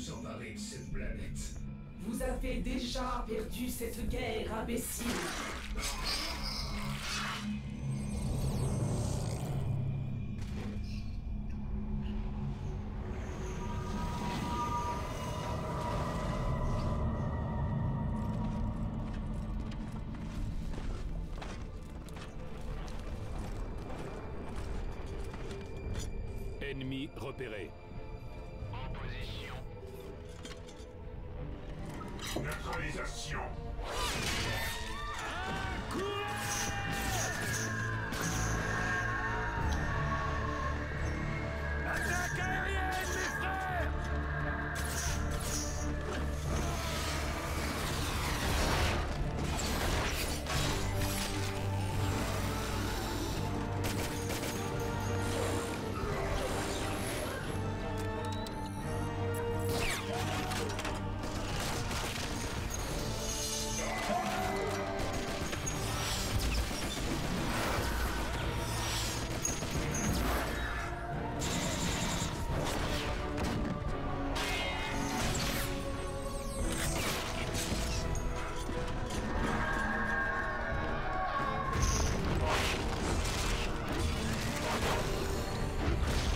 nous emparer de cette planète. Vous avez déjà perdu cette guerre, imbécile. Ennemi repéré. En position. Neutralisation. Attaque aérienne, mes frères!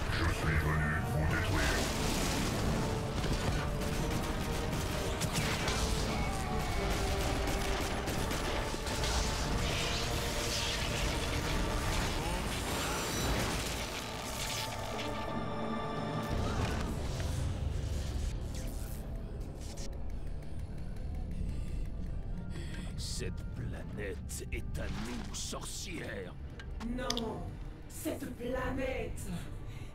Je suis venu vous détruire. Cette planète est à nous, sorcière. Non, cette planète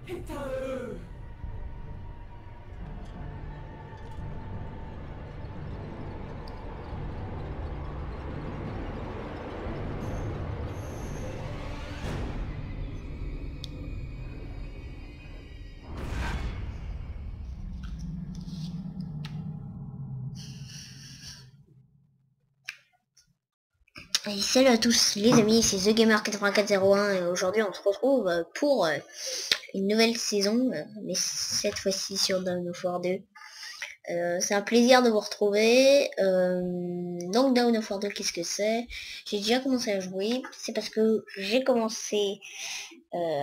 est à eux. Et salut à tous les amis, c'est TheGamer8401 et aujourd'hui on se retrouve pour une nouvelle saison, mais cette fois-ci sur Dawn of War 2. C'est un plaisir de vous retrouver. Donc Dawn of War 2, qu'est-ce que c'est? J'ai déjà commencé à jouer, c'est parce que j'ai commencé,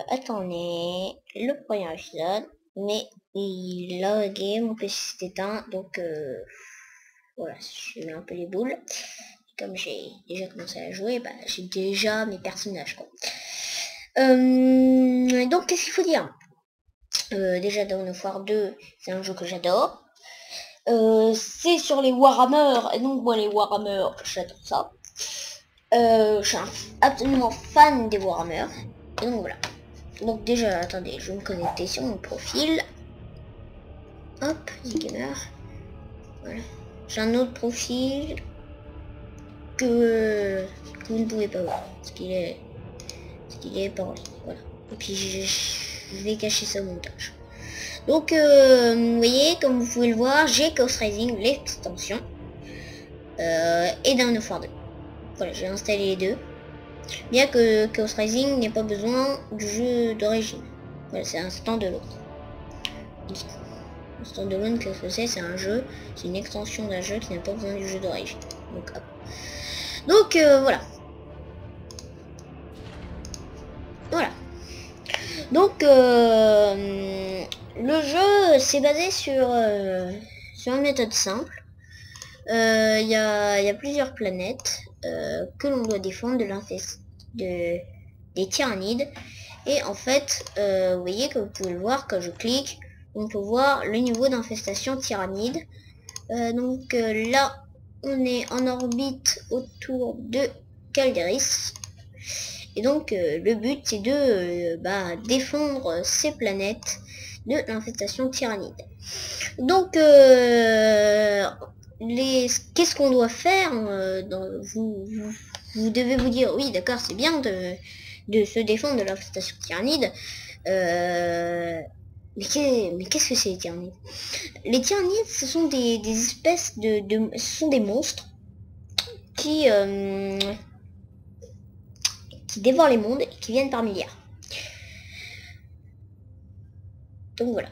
attendez, le premier épisode, mais il a lagué, mon PC s'est éteint, donc voilà, j'ai eu un peu les boules. Comme j'ai déjà commencé à jouer, bah, j'ai déjà mes personnages quoi. Donc qu'est-ce qu'il faut dire? Déjà Dawn of War 2, c'est un jeu que j'adore. C'est sur les Warhammer, et donc moi les Warhammer, j'adore ça. Je suis absolument fan des Warhammer. Et donc voilà. Donc déjà, attendez, je vais me connecter sur mon profil. Hop, TheGamer. Voilà. J'ai un autre profil que vous ne pouvez pas voir parce qu'il est pas en ligne, voilà. Et puis je vais cacher ça au montage. Donc vous voyez, comme vous pouvez le voir, j'ai Chaos Rising, l'extension, et Dawn of War 2. Voilà, j'ai installé les deux, bien que Chaos Rising n'ait pas besoin du jeu d'origine. Voilà, c'est un standalone. Un standalone, qu'est-ce que c'est un jeu, c'est une extension d'un jeu qui n'a pas besoin du jeu d'origine. Donc hop. Donc voilà. Voilà. Donc le jeu s'est basé sur une méthode simple. Il y a plusieurs planètes que l'on doit défendre des tyrannides. Et en fait, vous voyez, que vous pouvez le voir quand je clique, on peut voir le niveau d'infestation tyrannide. Donc là, on est en orbite autour de Calderis. Et donc le but c'est de défendre ces planètes de l'infestation tyrannide. Donc qu'est-ce qu'on doit faire vous devez vous dire, oui d'accord, c'est bien de se défendre de l'infestation tyrannide, mais qu'est-ce que c'est les tyrannides? Les tyrannides, ce sont des espèces ce sont des monstres qui dévorent les mondes et qui viennent par milliards. Donc voilà.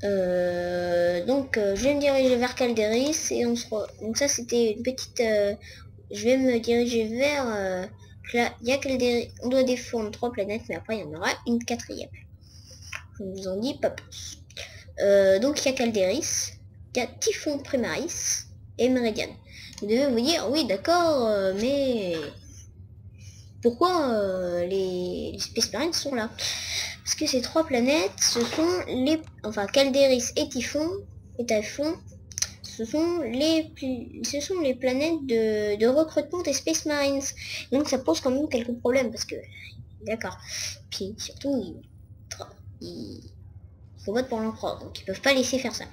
Je vais me diriger vers Calderis et donc ça c'était une petite... je vais me diriger vers... là, il y a Calderis, on doit défendre 3 planètes, mais après il y en aura une 4e. Je ne vous en dis pas plus. Donc il y a Calderis, il y a Typhon Primaris et Meridian. Vous devez vous dire, oui d'accord, mais... pourquoi les Space Marines sont là? Parce que ces 3 planètes, ce sont les... Enfin, Calderis et Typhon, ce sont les planètes de recrutement des Space Marines. Donc ça pose quand même quelques problèmes, parce que... D'accord. Puis surtout, ils combattent pour l'empereur, donc ils peuvent pas laisser faire ça.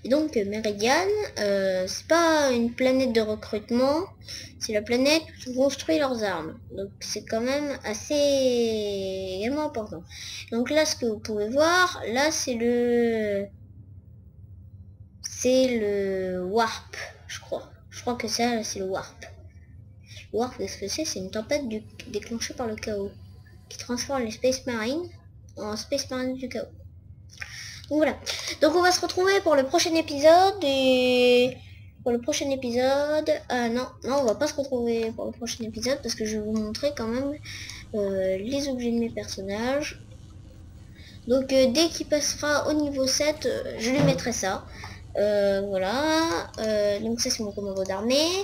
Et donc Meridian, c'est pas une planète de recrutement, c'est la planète où construit leurs armes. Donc c'est quand même assez également important. Donc là, ce que vous pouvez voir, là c'est le warp, je crois. Je crois que ça, c'est le warp. Le warp, qu'est-ce que c'est? C'est une tempête déclenchée par le chaos, qui transforme les Space Marines en Space Marines du chaos. Donc voilà, donc on va se retrouver pour le prochain épisode et... Pour le prochain épisode... non, on va pas se retrouver pour le prochain épisode parce que je vais vous montrer quand même les objets de mes personnages. Donc dès qu'il passera au niveau 7, je lui mettrai ça. Voilà, donc ça c'est mon commando d'armée.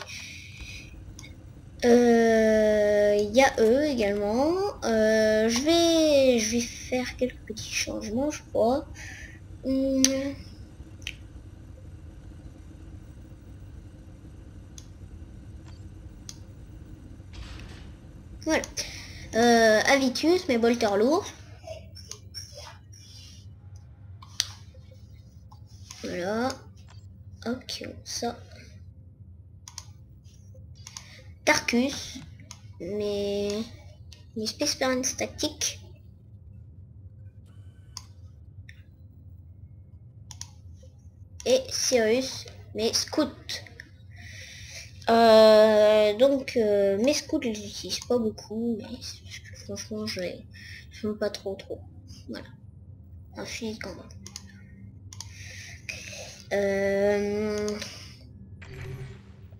Il y a eux également. Je vais faire quelques petits changements, je crois. Voilà. Avitus, mais bolter lourd. Voilà. Ok, ça. Tarkus, mais Space Marines tactiques. Et Cyrus, mes scouts. Mes scouts, je les utilise pas beaucoup, mais franchement, je n'aime pas trop. Voilà. Un fusil de combat.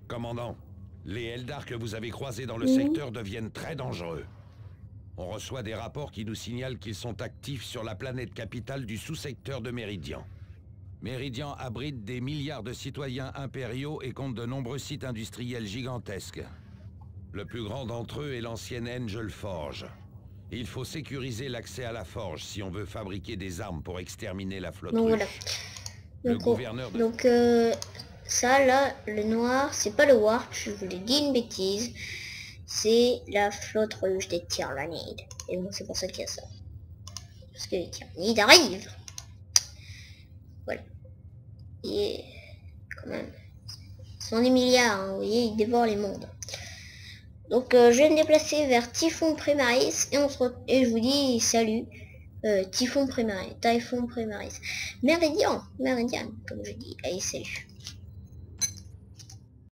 Commandant, les Eldar que vous avez croisés dans le secteur deviennent très dangereux. On reçoit des rapports qui nous signalent qu'ils sont actifs sur la planète capitale du sous-secteur de Méridian. Méridian abrite des milliards de citoyens impériaux et compte de nombreux sites industriels gigantesques. Le plus grand d'entre eux est l'ancienne Angel Forge. Il faut sécuriser l'accès à la forge si on veut fabriquer des armes pour exterminer la flotte russe. Voilà. Le gouverneur de... Donc ça là, le noir, c'est pas le warp, je vous l'ai dit une bêtise. C'est la flotte russe des Tyranides. Et bon, c'est pour ça qu'il y a ça. Parce que les Tyranides arrivent. Voilà. Et quand même, ils sont des milliards, hein, vous voyez, ils dévorent les mondes. Donc je vais me déplacer vers Typhon Primaris et je vous dis salut. Typhon Primaris, Meridian, comme je dis. Allez, salut.